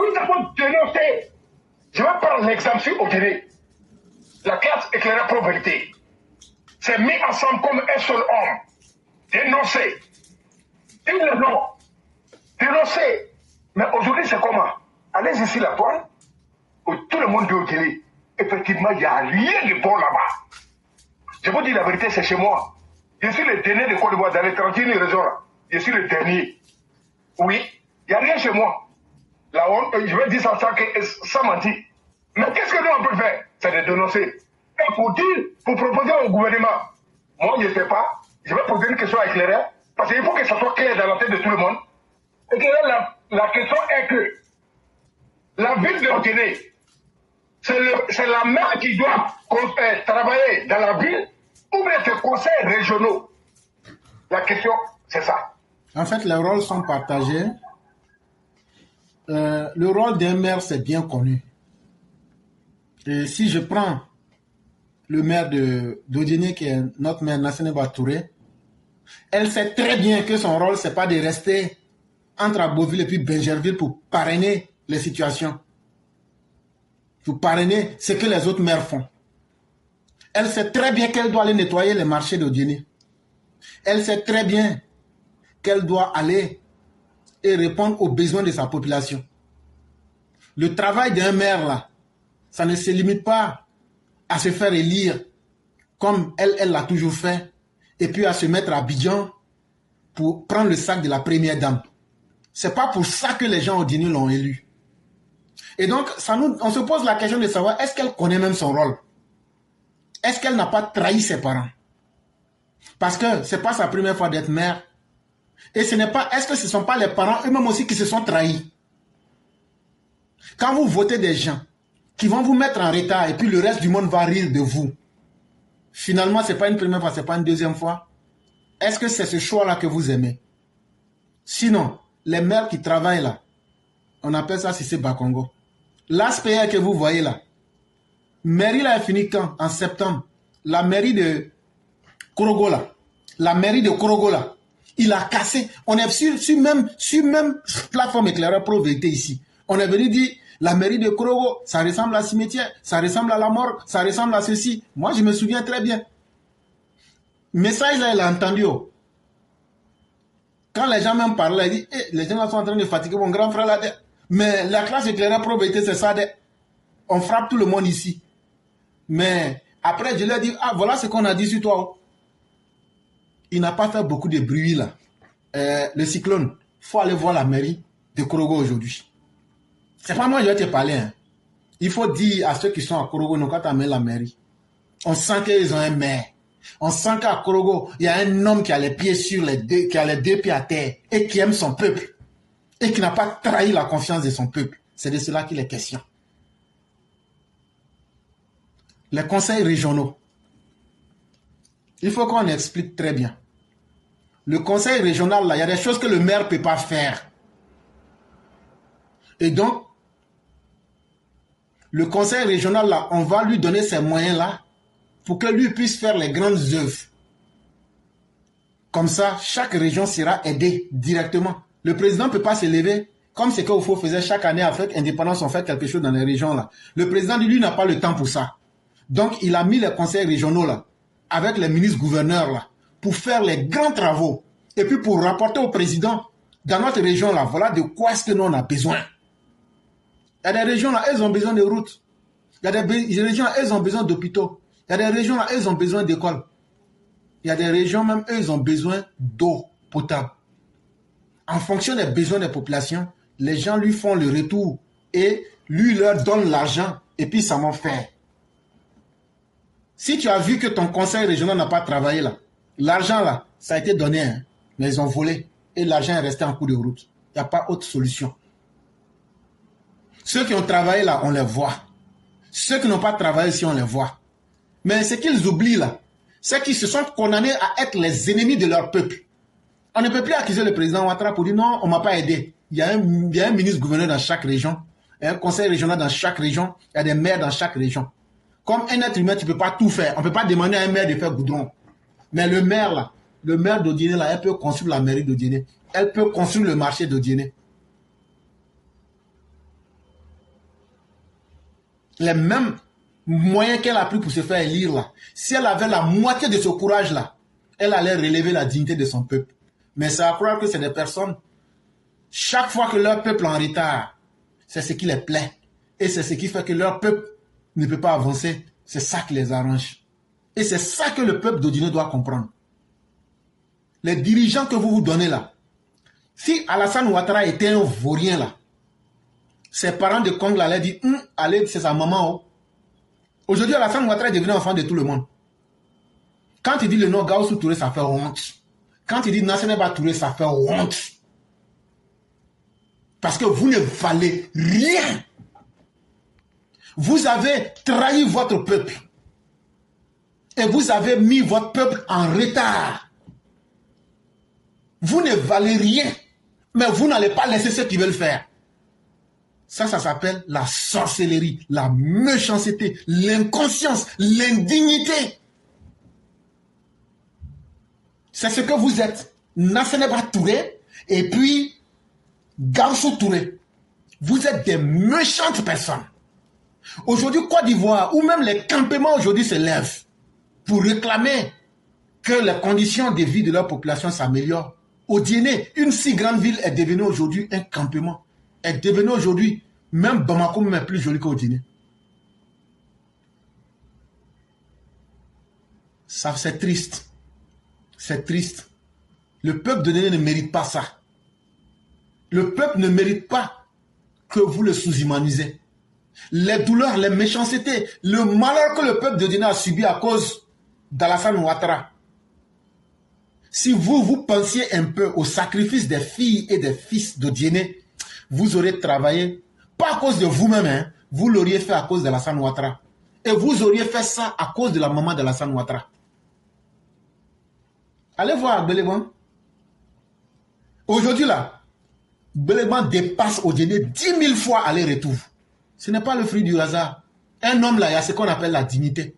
Nous avons dénoncé. Je vais prendre l'exemple sur Odéré. La classe éclairée pour vérité s'est mis ensemble comme un seul homme. Dénoncer. Ils le l'ont. Dénoncer. Mais aujourd'hui, c'est comment? Allez ici la toile, où tout le monde dit Odéré. Effectivement, il n'y a rien de bon là-bas. Je vous dis la vérité, c'est chez moi. Je suis le dernier de Côte d'Ivoire dans les 31 régions là. Je suis le dernier. Oui, il n'y a rien chez moi. La honte, je vais dire ça mentir. Mais qu'est-ce que nous on peut faire? C'est de dénoncer. Et pour dire, pour proposer au gouvernement, moi je ne sais pas, je vais poser une question éclairée, parce qu'il faut que ça soit clair dans la tête de tout le monde. Et que la question est que la ville de Guinée, c'est la maire qui doit travailler dans la ville ou bien ces conseils régionaux. La question, c'est ça. En fait, les rôles sont partagés. Le rôle d'un maire, c'est bien connu. Et si je prends le maire d'Odiéné, qui est notre maire, Nassene Touré, elle sait très bien que son rôle, c'est pas de rester entre Aboville et puis Benjerville pour parrainer les situations. Pour parrainer ce que les autres maires font. Elle sait très bien qu'elle doit aller nettoyer les marchés d'Odiéné. Elle sait très bien qu'elle doit aller et répondre aux besoins de sa population. Le travail d'un maire, là, ça ne se limite pas à se faire élire comme elle l'a toujours fait et puis à se mettre à Abidjan pour prendre le sac de la première dame. C'est pas pour ça que les gens au Dini l'ont élu. Et donc, on se pose la question de savoir, est-ce qu'elle connaît même son rôle? Est-ce qu'elle n'a pas trahi ses parents? Parce que c'est pas sa première fois d'être mère. Et ce n'est pas, est-ce que ce ne sont pas les parents eux-mêmes aussi qui se sont trahis? Quand vous votez des gens qui vont vous mettre en retard et puis le reste du monde va rire de vous, finalement, ce n'est pas une première fois, ce n'est pas une deuxième fois. Est-ce que c'est ce choix-là que vous aimez? Sinon, les maires qui travaillent là, on appelle ça Sissé Bakongo. L'ASPR que vous voyez là, mairie là est finie quand? En septembre. La mairie de Korogo là, il a cassé. On est sur même plateforme éclairée pro vérité ici. On est venu dire, la mairie de Korogo, ça ressemble à cimetière, ça ressemble à la mort, ça ressemble à ceci. Moi, je me souviens très bien. Message là, il a entendu. Oh. Quand les gens même parlaient, il dit, les gens là sont en train de fatiguer mon grand frère là. Mais la classe éclairée pro vérité, c'est ça. On frappe tout le monde ici. Mais après, je lui ai dit, ah, voilà ce qu'on a dit sur toi. Il n'a pas fait beaucoup de bruit là. Le cyclone, il faut aller voir la mairie de Korogo aujourd'hui. C'est pas moi, je vais te parler. Hein. Il faut dire à ceux qui sont à Korogo, non, quand tu amènes la mairie, on sent qu'ils ont un maire. On sent qu'à Korogo, il y a un homme qui a les pieds sur les deux, qui a les deux pieds à terre et qui aime son peuple et qui n'a pas trahi la confiance de son peuple. C'est de cela qu'il est question. Les conseils régionaux. Il faut qu'on explique très bien. Le conseil régional, là, il y a des choses que le maire ne peut pas faire. Et donc, le conseil régional, là, on va lui donner ces moyens-là pour que lui puisse faire les grandes œuvres. Comme ça, chaque région sera aidée directement. Le président ne peut pas se lever, comme ce qu'Ofo faisait chaque année avec Indépendance, on fait quelque chose dans les régions, là. Le président, lui, n'a pas le temps pour ça. Donc, il a mis les conseils régionaux, là, avec les ministres-gouverneurs, là, pour faire les grands travaux. Et puis, pour rapporter au président, dans notre région, là, voilà de quoi est-ce que nous, on a besoin. Il y a des régions, là, elles ont besoin de routes. Il y a des régions, là, elles ont besoin d'hôpitaux. Il y a des régions, là, elles ont besoin d'écoles. Il y a des régions, même, eux, ils ont besoin d'eau potable. En fonction des besoins des populations, les gens lui font le retour et lui leur donne l'argent et puis ça m'en fait. Si tu as vu que ton conseil régional n'a pas travaillé là, l'argent là, ça a été donné, hein, mais ils ont volé et l'argent est resté en cours de route. Il n'y a pas autre solution. Ceux qui ont travaillé là, on les voit. Ceux qui n'ont pas travaillé ici, on les voit. Mais ce qu'ils oublient là, c'est qu'ils se sont condamnés à être les ennemis de leur peuple. On ne peut plus accuser le président Ouattara pour dire non, on ne m'a pas aidé. Il y a un ministre-gouverneur dans chaque région, il y a un conseil régional dans chaque région, il y a des maires dans chaque région. Comme un être humain, tu ne peux pas tout faire. On ne peut pas demander à un maire de faire goudron. Mais le maire là, le maire d'Odiéné là, elle peut construire la mairie d'Odiéné. Elle peut construire le marché d'Odiéné. les mêmes moyens qu'elle a pris pour se faire élire là, si elle avait la moitié de ce courage-là, elle allait relever la dignité de son peuple. Mais ça va croire que c'est des personnes, chaque fois que leur peuple est en retard, c'est ce qui les plaît. Et c'est ce qui fait que leur peuple ne peut pas avancer. C'est ça qui les arrange. Et c'est ça que le peuple d'Odiné doit comprendre. Les dirigeants que vous vous donnez là, si Alassane Ouattara était un vaurien là, ses parents de Congo allaient dire, allez, c'est sa maman. Oh. Aujourd'hui, Alassane Ouattara est devenu enfant de tout le monde. Quand il dit le nom Gaussou Touré, ça fait honte. Quand il dit Nasseneba Touré, ça fait honte. Parce que vous ne valez rien. Vous avez trahi votre peuple. Et vous avez mis votre peuple en retard. Vous ne valez rien. Mais vous n'allez pas laisser ce qu'ils veulent faire. Ça s'appelle la sorcellerie, la méchanceté, l'inconscience, l'indignité. C'est ce que vous êtes. Nasseneba Touré et puis Gaussou Touré. Vous êtes des méchantes personnes. Aujourd'hui, Côte d'Ivoire, ou même les campements aujourd'hui se lèvent pour réclamer que les conditions de vie de leur population s'améliorent. Odiné, une si grande ville, est devenue aujourd'hui un campement. Est devenue aujourd'hui, même Bamako même plus joli qu'Odiné. Ça, c'est triste. C'est triste. Le peuple de Néné ne mérite pas ça. Le peuple ne mérite pas que vous le sous-humanisez. Les douleurs, les méchancetés, le malheur que le peuple de Guinée a subi à cause d'Alassane Ouattara. Si vous pensiez un peu au sacrifice des filles et des fils de Guinée, vous aurez travaillé, pas à cause de vous-même, hein, vous l'auriez fait à cause d'Alassane Ouattara. Et vous auriez fait ça à cause de la maman d'Alassane Ouattara. Allez voir Béléban. Aujourd'hui là, Béléban dépasse au Guinée 10 000 fois aller-retour. Ce n'est pas le fruit du hasard. Un homme là, il y a ce qu'on appelle la dignité.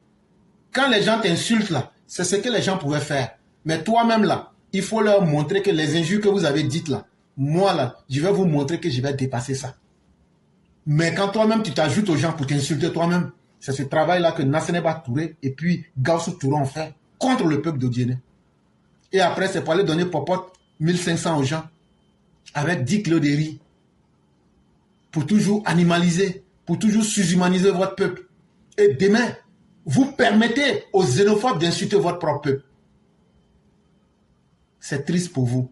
Quand les gens t'insultent là, c'est ce que les gens pouvaient faire. Mais toi-même là, il faut leur montrer que les injures que vous avez dites là, moi là, je vais vous montrer que je vais dépasser ça. Mais quand toi-même tu t'ajoutes aux gens pour t'insulter toi-même, c'est ce travail-là que Nasseneba Touré et puis Gaussou Touré ont fait contre le peuple d'Odiéné. Et après, c'est pour aller donner popote 1500 aux gens avec 10 kilos de riz pour toujours animaliser, pour toujours sous-humaniser votre peuple. Et demain, vous permettez aux xénophobes d'insulter votre propre peuple. C'est triste pour vous.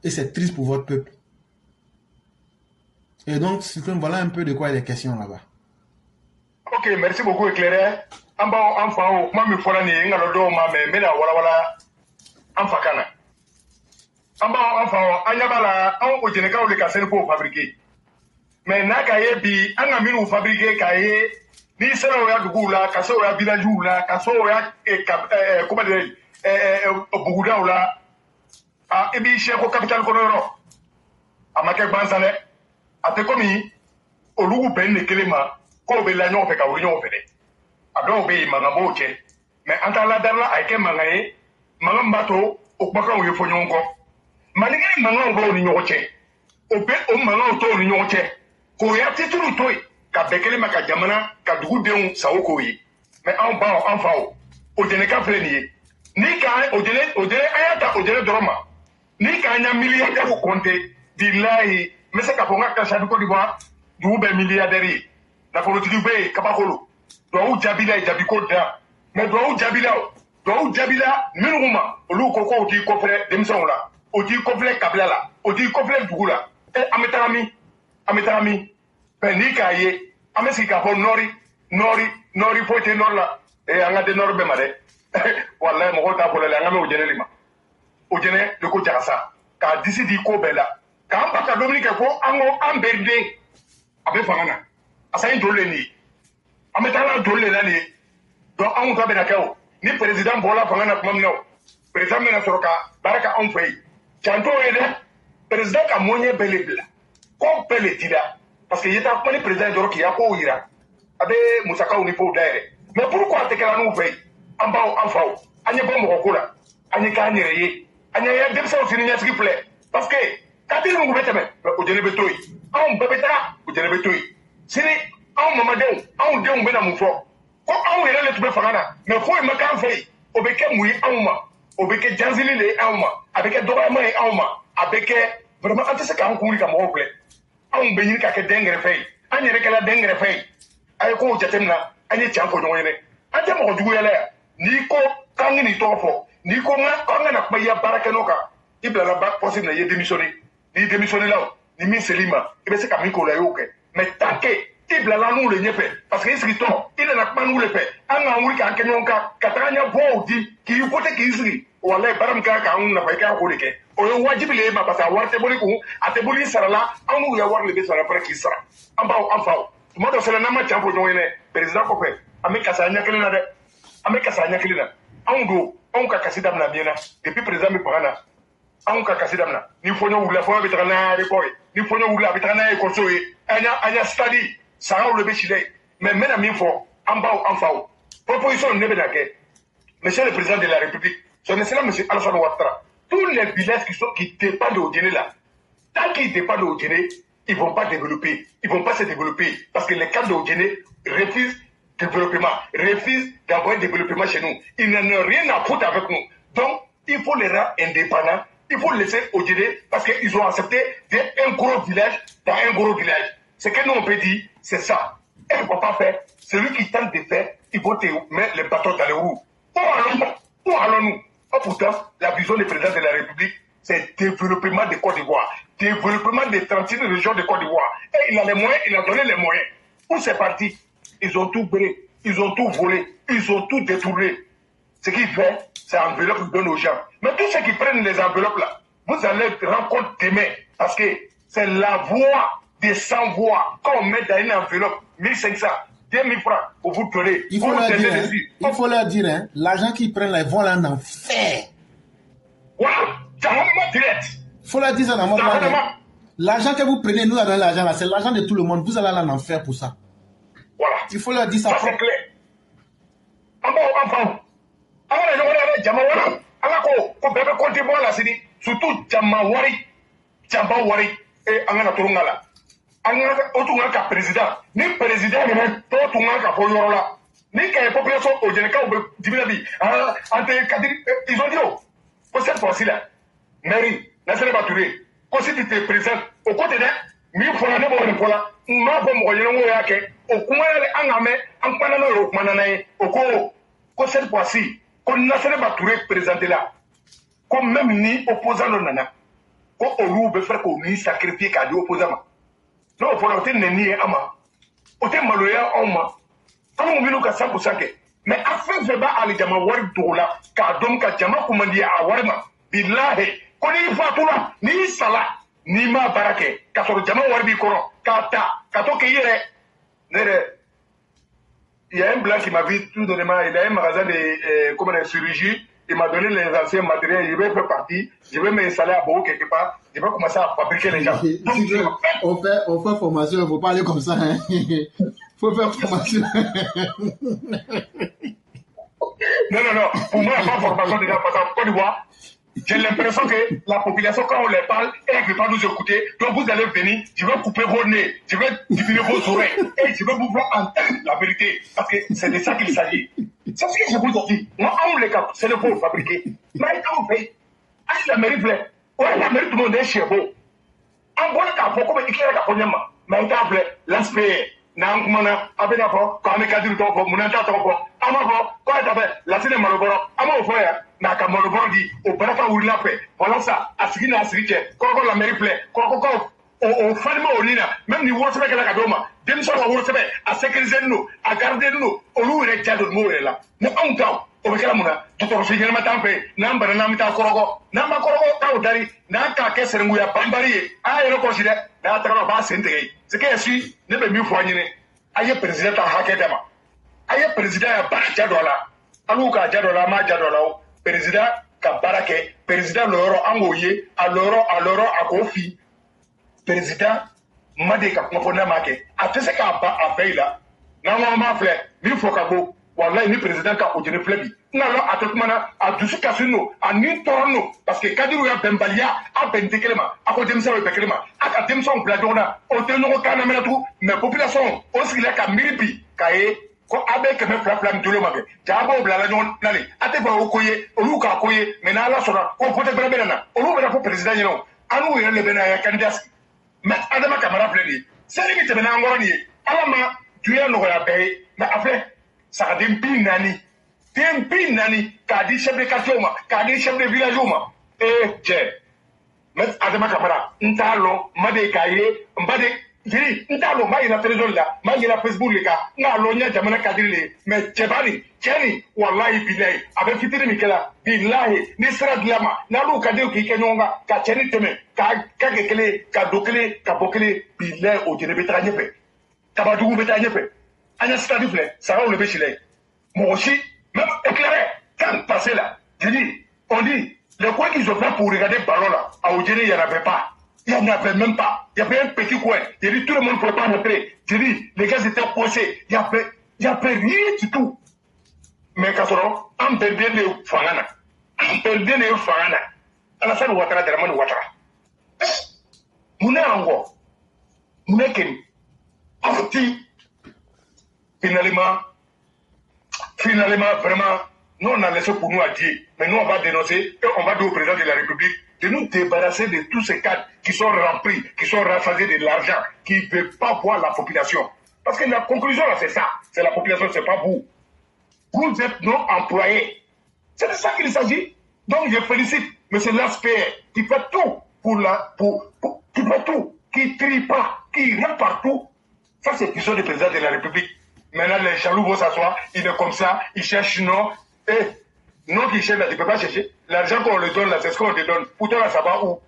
Et c'est triste pour votre peuple. Et donc, voilà un peu de quoi il est question là-bas. Ok, merci beaucoup, éclairé. Enfin, moi, je suis Amfakana. Enfin, Anyabala, on Génégal de Cassel pour fabriquer. Mais Nakaye bi, Angamino fabriquer Kaye, ni Sera Goula, Kassoya Villajoula, Kassoya, comment dire, Bougoula, à Ebi Cheko Capital Coloro, à Maké Bansale, à Tekomi, au Loup Ben de Kelema, Kobe Lagnon fait Kaouyon fait. À Dobe Magaboche, mais Antaladala, Aike Mangaye, Magambato, au Baka ou Yofonionko. Malgré Mangan ni Yoche, au Pet au Mangan to ni Yoche, Koya Titulu Toy, Kabekele Makajamana, Kadoudéon Saokoyi. Mais en bas, en fao, au Généka Frénier, Nika, au Délé Ayata, au Délé Droma, Nika, un milliardaire au compte, Dilaï, mais c'est qu'à Ponga Kachadou d'Ivoire, du Oube milliardaire, la politique du Kabakolo, Doou Jabila et Jabikoda, mais Doou Jabila. Donc, Jabila, Minuma, Lou Coco, dit coffret, Demson là, au dit coffret Kabla, au dit coffret Doula, et Ametarami, Penikaye, Amesika, Nori, Pote Norla, et Anga de Norbemade. Voilà, mon rôle pour la langue au Génélima. Au Géné, le Kojarasa, car d'ici dit Kobela, car Paka Dominique, Amberde, Abe Fangana, Assaïn Doleni, Ametala Doleni, donc on va bien à ni président Bola Fangana Mamno, président Menasoroka, Baraka Onfei, Chanto Ede, président Kamoye Belebla, comme Peletida, parce qu'il y a un président de Roki Yako Ira, Abe Moussaka Unipo Dere. Mais pourquoi te qu'à nous veille, en bas en fao, Anya Bomokula, Anya Kanye, Anya Debsa au Sénégal qui plaît, parce que, quand il nous met au Délébetoui, on bébéta au Délébetoui, c'est anw mamadenw anw denw bɛna mun fɔ ko anw yɛrɛ le tun bɛ fanga na mais foyi ma k'an fɛ yen o bɛ kɛ mun ye anw ma o bɛ kɛ janzili le ye anw ma a bɛ kɛ dɔgɔyama ye anw ma a bɛ kɛ vraiment an tɛ se k'an kun wuli ka mɔgɔw filɛ anw bɛ ɲini ka kɛ den gɛrɛfɛ ye an yɛrɛ kɛla den gɛrɛfɛ ye a ye kow jateminɛ an ye tiɲɛ fɔ ɲɔgɔn ye dɛ an tɛ mɔgɔ jugu yɛlɛ yan n'i ko k'an ka nin tɔgɔ fɔ n'i ko k'an ka na kuma i ya baara kɛ n'o kan i bilala poste min na i ye démissionné n'i démissionné la ni min sel'i ma i bɛ se ka min k'o la i y'o kɛ mais tant que i bilala n'u le ɲɛfɛ parce que i sigitɔ i nana kuma n'u le fɛ an k'an wuli k'an kɛ ɲɔgɔn kan ka taga ɲɛ bɔw di k'i voté k'i sigi walayi baara min kan k'an nafa i kan k'o de kɛ o ye wajibi le ye ma parce que a wari tɛ boli kun a tɛ boli i sara la an n'u ya wari le bɛ sara après k'i sara an baw an faw tuma dɔ sɛnɛ n'an ma can fɔ ɲɔgɔn ye dɛ président kɔfɛ an bɛ kasi a ɲɛ kelen na dɛ an bɛ kasi a ɲɛ kelen na anw don anw ka kasi daminɛ miɲɛ na depuis président bɛ fanga na anw ka kasi daminɛ ni fɔɲɔ wulila fɔɲɔ bɛ taga n'a ye kɔ ye ni fɔɲɔ wulila a bɛ taga n'a ye ekɔliso ye an y'a stade sagaw le bɛ si dɛ mais n bɛna min fɔ an baw an faw proposition ne bɛna kɛ monsieur le président de la république son excellence monsieur Alassane Ouattara tous les villages qui dépendent de Odiéné là tant qu'ils dépendent de Odiéné ils vont pas développer ils vont pas se développer parce que les cadres de Odiéné refusent développement, refusent d'avoir un développement chez nous. Ils n'en ont rien à foutre avec nous. Donc, il faut les rendre indépendants. Il faut laisser Odiéné parce qu'ils ont accepté d'être un gros village dans un gros village. Ce que nous on peut dire, c'est ça. Et ils ne vont pas faire. Celui qui tente de faire, ils vont te mettre les bâtons dans les roues. Où allons-nous? Oh, pourtant, la vision du président de la République, c'est développement de Côte d'Ivoire. Développement des 36 régions de Côte d'Ivoire. Et il a les moyens, il a donné les moyens. Où c'est parti? Ils ont tout brûlé, ils ont tout volé, ils ont tout détourné. Ce qu'il fait, c'est enveloppe qu'ils donnent aux gens. Mais tous ceux qui prennent les enveloppes là, vous allez rendre compte demain. Parce que c'est la voix des sans-voix. Quand on met dans une enveloppe 1500, 2000 francs pour vous donner. Il faut leur dire, hein, l'argent qu'ils prennent là, ils vont en enfer. Voilà, c'est direct. Il faut leur dire ça dans mon langue. L'argent que vous prenez, nous avons l'argent là, c'est l'argent de tout le monde. Vous allez en enfer pour ça. Voilà. Il faut leur dire ça. Ça c'est clair. Enfin, surtout Jamawari, et Angana Turungala. Angana Otunga président. Ni président, ni Totunga Foyorola. Ni qu'il y ait population au Généka ou Dibinabi. Ils ont dit, oh, pour cette fois-ci-là, Mary, Nassere Baturé, quand si tu te présentes au côté d'un, mille fois l'année, bon, voilà, ma bombe, on y a au kuma an ka mɛn an kumana n'o ye o kumana n'a ye o ko cette fois-ci ko Nassere Bature présenté la ko même ni opposant dɔ nana ko olu bɛ fɛ k'o ni sacrifier k'a di opposant ma n'o fɔra o tɛ nɛni ye an ma o tɛ maloya anw ma anw minnu ka 100% kɛ mais a fɛn fɛn b'a hali jama wari dogo la k'a dɔn ka jama kumandi a wari ma bilahi ko n'i fatura n'i sala n'i ma baara kɛ k'a sɔrɔ jama wari b'i kɔrɔ k'a ta ka to k'i yɛrɛ. Il y a un blanc qui m'a vu tout donnement, il a un magasin de chirurgie, il m'a donné les anciens matériels, je vais faire partie, je vais m'installer à Bogo quelque part, je vais commencer à fabriquer les gens. Donc, on fait formation, il ne faut pas aller comme ça. Hein. Il faut faire formation. Non, pour moi, il n'y a pas de formation déjà, parce qu'en Côte d'Ivoire, j'ai l'impression que la population, quand on les parle, elle ne veut pas nous écouter. Donc vous allez venir, je vais couper vos nez, je vais diminuer vos oreilles, et je vais vous faire entendre la vérité. Parce que c'est de ça qu'il s'agit. C'est ce que je vous ai dit. Moi, on les cap, c'est le faux fabriqué. Mais quand on fait, la mairie plaît. Ouais, la mairie, tout le monde est chez vous. En bon cas, pourquoi il y a un peu mais il y a l'aspect. Nan kumana abena fɔ ko an bɛ kadiri tɔgɔ fɔ munna t'a tɔgɔ fɔ an b'a fɔ ko a tafɛ lasine malobɔrɔ an b'o fɔ yan n'a ka malobɔrɔ di o barafa wulila fɛ walasa a sigi n'a sigi cɛ kɔrɔkɔ lamɛri filɛ kɔrɔkɔkaw o falima o nin na même ni wɔsɛbɛ kɛla ka d'o ma denmisɛnw ka wɔsɛbɛ a sécurisé don a gardé don olu yɛrɛ ja don m'o yɛrɛ la ni anw ta o bɛ kɛra mun na dɔgɔtɔrɔso ɲɛnama t'an fɛ n'an bana n'an bɛ taa kɔrɔkɔ n'an ma kɔrɔkɔ k'aw dari n'an k'a kɛ sɛnɛnguya banbari ye a y'a yɛrɛ kɔlɔsi dɛ n'a tagara o b'a sen tigɛ yen ce qui est sûr ne bɛ min fɔ an ɲini a ye président ta hakɛ dɛ ma a ye président ya baara ja dɔ la an y'u ka ja dɔ la an m'a ja dɔ la o président ka baara kɛ président lɔyɔrɔ an k'o ye a lɔyɔrɔ a k'o fi président ma de ka kuma fɔ n'a m'a kɛ a tɛ se k'a ban a bɛɛ la n'an ko an b'a filɛ min fɔ ka go wallahi ni président ka o jene flebi ngalo atotmana a dusu kasino a ni torno parce que kadiru ya bembalia a bentekelema a ko demsa o bekelema a ka demsa on bladona o te no kana menatu mais population o sigila ka miripi kaye ko abe ke me fla mdolo mabe jabo blala nyon nale ate ba o koye olu ka koye mais na la sona ko pote bere na olu bere ko président yeno anu yele bena ya candidat mais adama kamara fleni seri ki tebena ngoro ni alama tuya no ya be mais après ça dem pi nani k'a di chef de quartier ma k'a di chef de village ma je mais adama kamara ntalo made kaye mbade jiri ntalo mai na trésor la mai na Facebook le ka ngalo nya jamana kadiri mais chebani cheni wallahi billahi avec fitiri mikela billahi ni sera diama na lu kadiri ki kenyonga ka cheni teme ka kekele ka dokele ka bokele billahi o jere betra nyepe tabadugu beta nyepe anya stade flé ça va le béchilé moi aussi même éclairé quand passer là je dis on dit les coins qu'ils ont fait pour regarder ballon là à Oudjene il n'y en avait pas. Il n'y en avait même pas. Il y avait un petit coin. J'ai dit tout le monde ne pouvait pas rentrer. J'ai dit les gars étaient posés. Il n'y avait rien du tout. Mais Kassoro, on perdait les Fangana. On perdait les Fangana. Alassane Ouattara, Dramane Ouattara. Moune Ango. Moune Ken. Afti. Finalement, vraiment, nous on a laissé pour nous à Dieu. Mais nous on va dénoncer et on va dire au président de la République de nous débarrasser de tous ces cadres qui sont remplis, qui sont rassasiés de l'argent, qui ne veulent pas voir la population. Parce que la conclusion là c'est ça, c'est la population, c'est pas vous. Vous êtes non employés. C'est de ça qu'il s'agit. Donc je félicite M. Laspé qui fait tout qui fait tout, qui trie pas, qui rentre partout. Ça c'est question du président de la République. Maintenant les jaloux vont s'asseoir, ils sont comme ça, ils cherchent non. Non qui cherche là, tu ne peux pas chercher. L'argent qu'on leur donne là, c'est ce qu'on te donne. Pour toi là, ça va où?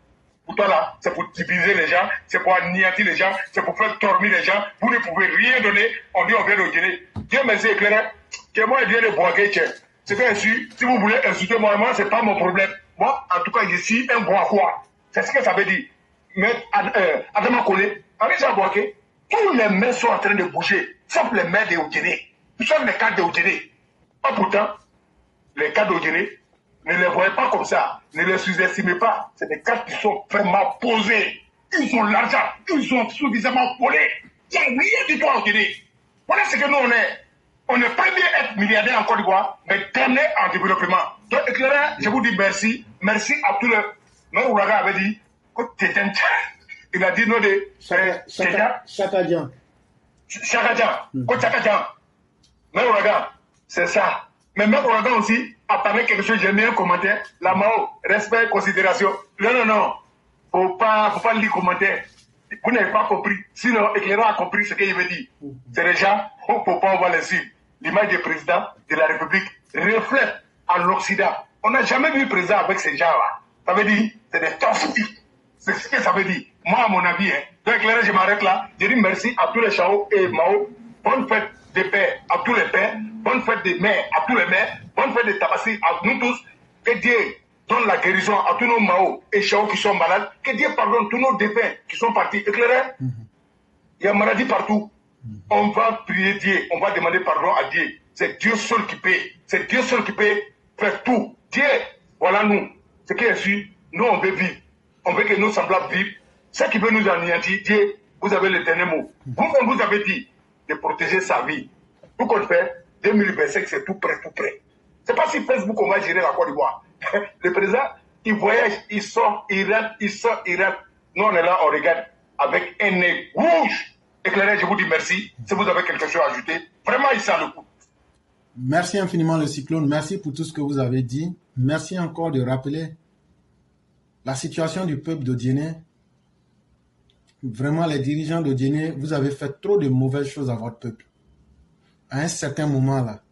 Pour toi là, c'est pour diviser les gens, c'est pour anéantir les gens, c'est pour faire dormir les gens. Vous ne pouvez rien donner. On dit on vient de donner. Dieu merci éclairé. Que moi, je viens de boire quelque chose. C'est bien sûr, si vous voulez insulter moi, c'est pas mon problème. Moi, en tout cas, je suis un bois. C'est ce que ça veut dire. Mais Adama Kone, Arisa Boaké, tous les maires sont en train de bouger, sauf les maires de Oudjene. Ils sont les cadres de Oudjene. Oh pourtant, les cas d'Oudjene, ne les voyez pas comme ça, ne les sous-estimez pas. C'est des cas qui sont vraiment posés. Ils ont l'argent, ils sont suffisamment collés. Il n'y a rien du tout à Oudjene. Voilà ce que nous on est. On est premier à être milliardaire en Côte d'Ivoire, mais dernier en développement. Donc, éclairé, je vous dis merci. Merci à tous les. Même Ouraga avait dit que t'es un tchè. Il a dit non de. Chakadjan. Chakadjan. Même Ouraga, c'est ça. Mais même Ouraga aussi, attendez quelque chose, j'ai mis un commentaire. La Mao, respect, considération. Non. Faut pas lire commentaire. Vous n'avez pas compris. Sinon, éclairant a compris ce qu'il veut dire. C'est déjà, il ne faut pas voir les suivre. L'image du président de la République reflète en l'Occident. On n'a jamais vu le président avec ces gens-là. Ça veut dire, c'est des toxiques. C'est ce que ça veut dire. Moi, à mon avis, donc éclairant, je m'arrête là. Je dis merci à tous les Chao et Mao. Bonne fête des pères à tous les pères. Bonne fête des mères à tous les mères. Bonne fête des Tabassi à nous tous. Que Dieu donne la guérison à tous nos Mao et Chao qui sont malades. Que Dieu pardonne tous nos défunts qui sont partis. Éclairé, il y a maladie partout. On va prier Dieu, on va demander pardon à Dieu. C'est Dieu seul qui paie. C'est Dieu seul qui peut faire tout. Dieu, voilà nous. Ce qui est sûr, nous on veut vivre. On veut que nos semblables vivent. Ce qui veut nous anéantir, Dieu, vous avez le dernier mot. Vous, on vous avez dit de protéger sa vie. Tout qu'on fait, 2025, c'est tout prêt, tout prêt. C'est pas si Facebook on va gérer la Côte d'Ivoire. Le président, il voyage, il sort, il rentre, il sort, il rentre. Nous, on est là, on regarde avec un nez rouge. Éclairé, je vous dis merci. Si vous avez quelque chose à ajouter, vraiment, il sent le coup. Merci infiniment, le cyclone. Merci pour tout ce que vous avez dit. Merci encore de rappeler la situation du peuple d'Oudjene. Vraiment, les dirigeants d'Oudjene, vous avez fait trop de mauvaises choses à votre peuple. À un certain moment, là,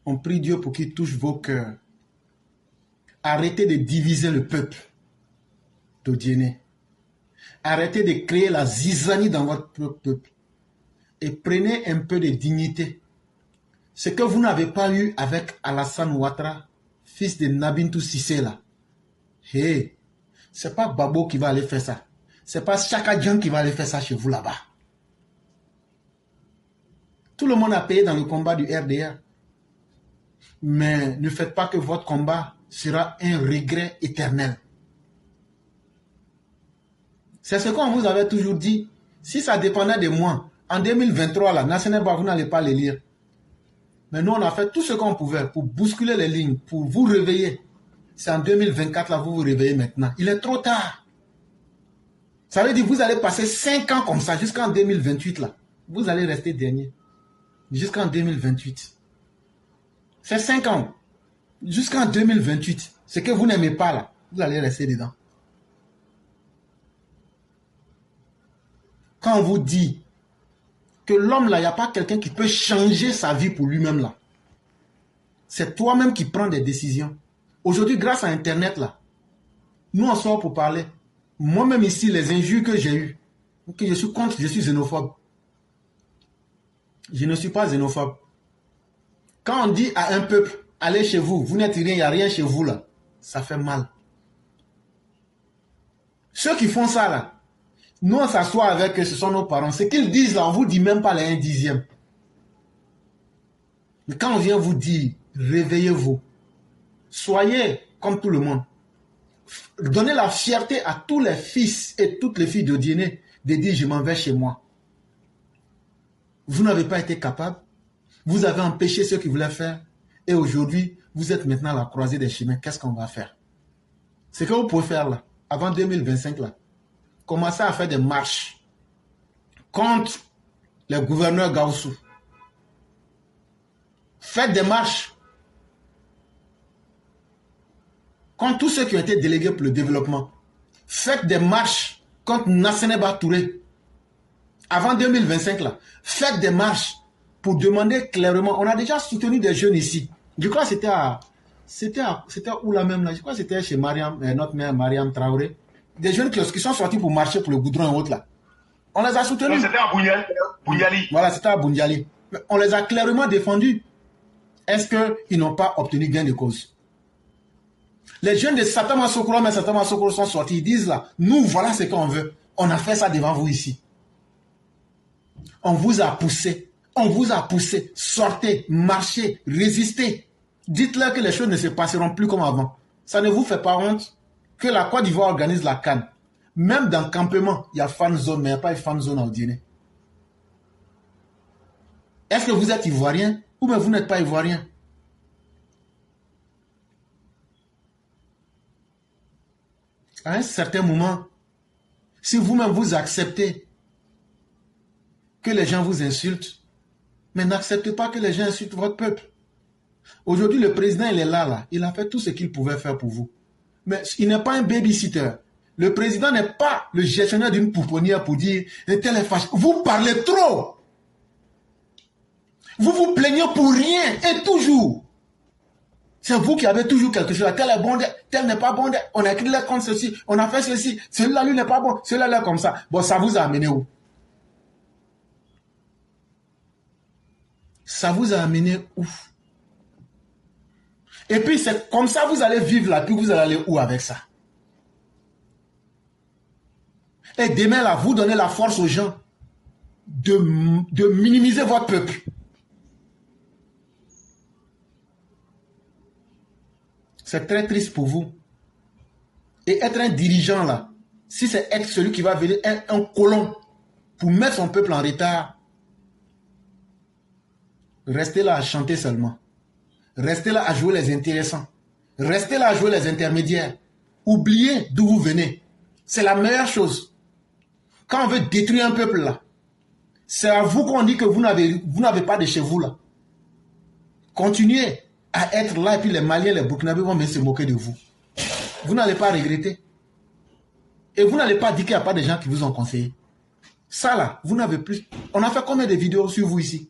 on prie Dieu pour qu'il touche vos cœurs. Arrêtez de diviser le peuple d'Oudjene. Arrêtez de créer la zizanie dans votre peuple. Et prenez un peu de dignité. Ce que vous n'avez pas eu avec Alassane Ouattara, fils de Nabintou Cissé là. Hey, c'est pas Babo qui va aller faire ça. C'est pas Chakadjan qui va aller faire ça chez vous là-bas. Tout le monde a payé dans le combat du RDA. Mais ne faites pas que votre combat sera un regret éternel. C'est ce qu'on vous avait toujours dit. Si ça dépendait de moi, en 2023, là, National Bar, vous n'allez pas les lire. Mais nous, on a fait tout ce qu'on pouvait pour bousculer les lignes, pour vous réveiller. C'est en 2024, là, vous vous réveillez maintenant. Il est trop tard. Ça veut dire que vous allez passer 5 ans comme ça, jusqu'en 2028, là. Vous allez rester dernier. Jusqu'en 2028. C'est 5 ans. Jusqu'en 2028. Ce que vous n'aimez pas, là, vous allez rester dedans. Quand on vous dit que l'homme, là, il n'y a pas quelqu'un qui peut changer sa vie pour lui-même, là. C'est toi-même qui prends des décisions. Aujourd'hui, grâce à Internet, là, nous, on sort pour parler. Moi-même ici, les injures que j'ai eues, que je suis contre, je suis xénophobe. Je ne suis pas xénophobe. Quand on dit à un peuple, allez chez vous, vous n'êtes rien, il n'y a rien chez vous, là, ça fait mal. Ceux qui font ça, là, nous, on s'assoit avec eux, ce sont nos parents. Ce qu'ils disent, là, on ne vous dit même pas les 1/10. Mais quand on vient vous dire, réveillez-vous, soyez comme tout le monde. Donnez la fierté à tous les fils et toutes les filles de Diéné de dire, je m'en vais chez moi. Vous n'avez pas été capable. Vous avez empêché ceux qui voulaient faire. Et aujourd'hui, vous êtes maintenant à la croisée des chemins. Qu'est-ce qu'on va faire? Ce que vous pouvez faire là, avant 2025 là, commencez à faire des marches contre les gouverneurs Gaussou. Faites des marches contre tous ceux qui ont été délégués pour le développement. Faites des marches contre Nasseneba Touré. Avant 2025 là, faites des marches pour demander clairement. On a déjà soutenu des jeunes ici. Je crois que c'était où là même là? Je crois que c'était chez Mariam, notre mère Mariam Traoré. Des jeunes qui sont sortis pour marcher pour le goudron et autres là. On les a soutenus. C'était à Boundiali. Voilà, c'était à Boundiali. On les a clairement défendus. Est-ce qu'ils n'ont pas obtenu gain de cause? Les jeunes de Satama Sokoro, mais Satama Sokoro sont sortis. Ils disent là, nous voilà ce qu'on veut. On a fait ça devant vous ici. On vous a poussé. On vous a poussé. Sortez, marchez, résistez. Dites-leur que les choses ne se passeront plus comme avant. Ça ne vous fait pas honte que la Côte d'Ivoire organise la CAN. Même dans le campement, il y a fan zone, mais il n'y a pas de fan zone à Guinée. Est-ce que vous êtes ivoirien ou bien vous n'êtes pas ivoirien? À un certain moment, si vous-même vous acceptez que les gens vous insultent, mais n'acceptez pas que les gens insultent votre peuple. Aujourd'hui, le président, il est là. Il a fait tout ce qu'il pouvait faire pour vous. Mais il n'est pas un babysitter. Le président n'est pas le gestionnaire d'une pouponnière pour dire « tel est fâché ». Vous parlez trop. Vous vous plaignez pour rien et toujours. C'est vous qui avez toujours quelque chose. Tel est bon, tel n'est pas bon. On a écrit là contre ceci, on a fait ceci. Celui-là, lui, n'est pas bon. Celui-là, là, comme ça. Bon, ça vous a amené où? Ça vous a amené où? Et puis, c'est comme ça vous allez vivre là, puis vous allez aller où avec ça? Et demain, là, vous donnez la force aux gens de minimiser votre peuple. C'est très triste pour vous. Et être un dirigeant, là, si c'est être celui qui va venir être un colon pour mettre son peuple en retard, restez là à chanter seulement. Restez là à jouer les intéressants. Restez là à jouer les intermédiaires. Oubliez d'où vous venez. C'est la meilleure chose. Quand on veut détruire un peuple là, c'est à vous qu'on dit que vous n'avez pas de chez vous là. Continuez à être là et puis les Maliens, les Burkinabés vont même se moquer de vous. Vous n'allez pas regretter. Et vous n'allez pas dire qu'il n'y a pas de gens qui vous ont conseillé. Ça là, vous n'avez plus... On a fait combien de vidéos sur vous ici?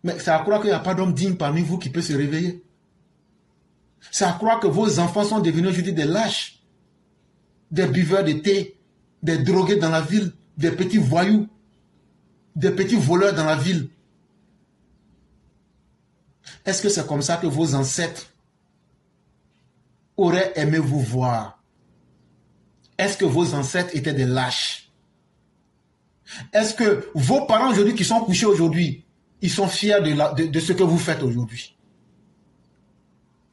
Mais c'est à croire qu'il n'y a pas d'homme digne parmi vous qui peut se réveiller. C'est à croire que vos enfants sont devenus aujourd'hui des lâches, des buveurs de thé, des drogués dans la ville, des petits voyous, des petits voleurs dans la ville. Est-ce que c'est comme ça que vos ancêtres auraient aimé vous voir? Est-ce que vos ancêtres étaient des lâches? Est-ce que vos parents aujourd'hui qui sont couchés aujourd'hui, ils sont fiers de ce que vous faites aujourd'hui?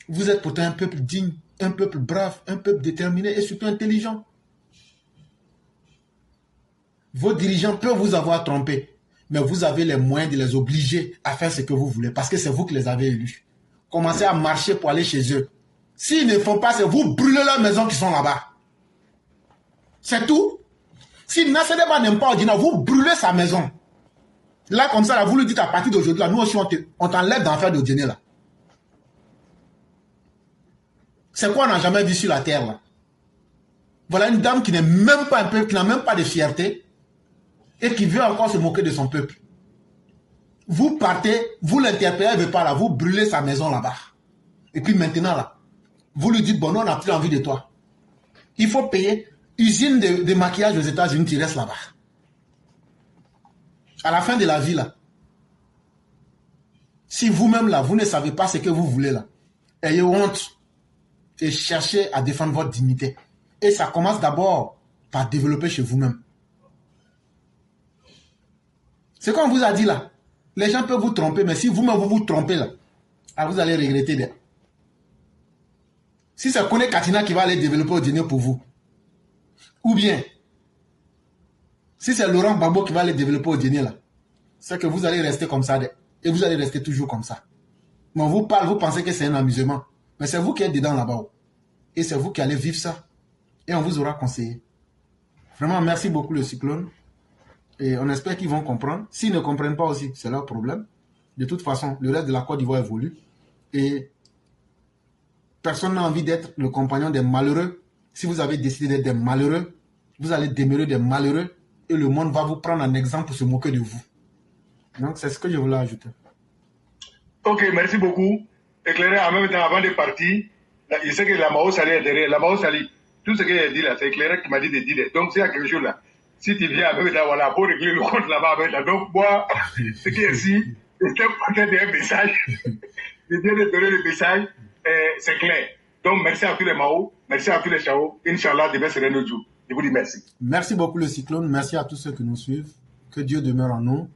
Vous êtes pourtant un peuple digne, un peuple brave, un peuple déterminé et surtout intelligent. Vos dirigeants peuvent vous avoir trompé, mais vous avez les moyens de les obliger à faire ce que vous voulez parce que c'est vous qui les avez élus. Commencez à marcher pour aller chez eux. S'ils ne font pas, c'est vous brûlez leurs maisons qui sont là-bas. C'est tout. Si Nasser Deba n'aime pas Odina, vous brûlez sa maison. Là, comme ça, là, vous lui dites à partir d'aujourd'hui, nous aussi, on t'enlève d'en faire d'Odina, là. C'est quoi on n'a jamais vu sur la terre, là? Voilà une dame qui n'est même pas un peuple, qui n'a même pas de fierté et qui veut encore se moquer de son peuple. Vous partez, vous l'interpellez, elle ne veut pas là, vous brûlez sa maison là-bas. Et puis maintenant, là, vous lui dites, bon, non, on n'a plus envie de toi. Il faut payer usine de maquillage aux États-Unis, tu restes là-bas. À la fin de la vie, là, si vous-même, là, vous ne savez pas ce que vous voulez, là, ayez honte et cherchez à défendre votre dignité. Et ça commence d'abord par développer chez vous-même. Ce qu'on vous a dit, là, les gens peuvent vous tromper, mais si vous-même vous vous trompez, là, alors vous allez regretter. Si c'est Kone Katina qui va aller développer au dîner pour vous, ou bien, si c'est Laurent Gbagbo qui va aller développer au dîner, là, c'est que vous allez rester comme ça, et vous allez rester toujours comme ça. Mais on vous parle, vous pensez que c'est un amusement. Mais c'est vous qui êtes dedans là-bas. Et c'est vous qui allez vivre ça. Et on vous aura conseillé. Vraiment, merci beaucoup le cyclone. Et on espère qu'ils vont comprendre. S'ils ne comprennent pas aussi, c'est leur problème. De toute façon, le reste de la Côte d'Ivoire évolue. Et personne n'a envie d'être le compagnon des malheureux. Si vous avez décidé d'être des malheureux, vous allez demeurer des malheureux. Et le monde va vous prendre en exemple pour se moquer de vous. Donc, c'est ce que je voulais ajouter. Ok, merci beaucoup. Éclairé en même temps avant de partir, il sait que la Mao Sali est derrière. La Mao Sali, tout ce qu'il a dit là, c'est Éclairé qui m'a dit de dire. Donc, s'il y a quelque chose là, si tu viens avec ta voilà, pour régler le compte là-bas avec ta. Donc, moi, ce qui est ici, c'était peut-être un message. Je viens de donner le message, c'est clair. Donc, merci à tous les Mao, merci à tous les Chao. Inch'Allah, demain serait notre jour. Je vous dis merci. Merci beaucoup le cyclone, merci à tous ceux qui nous suivent. Que Dieu demeure en nous.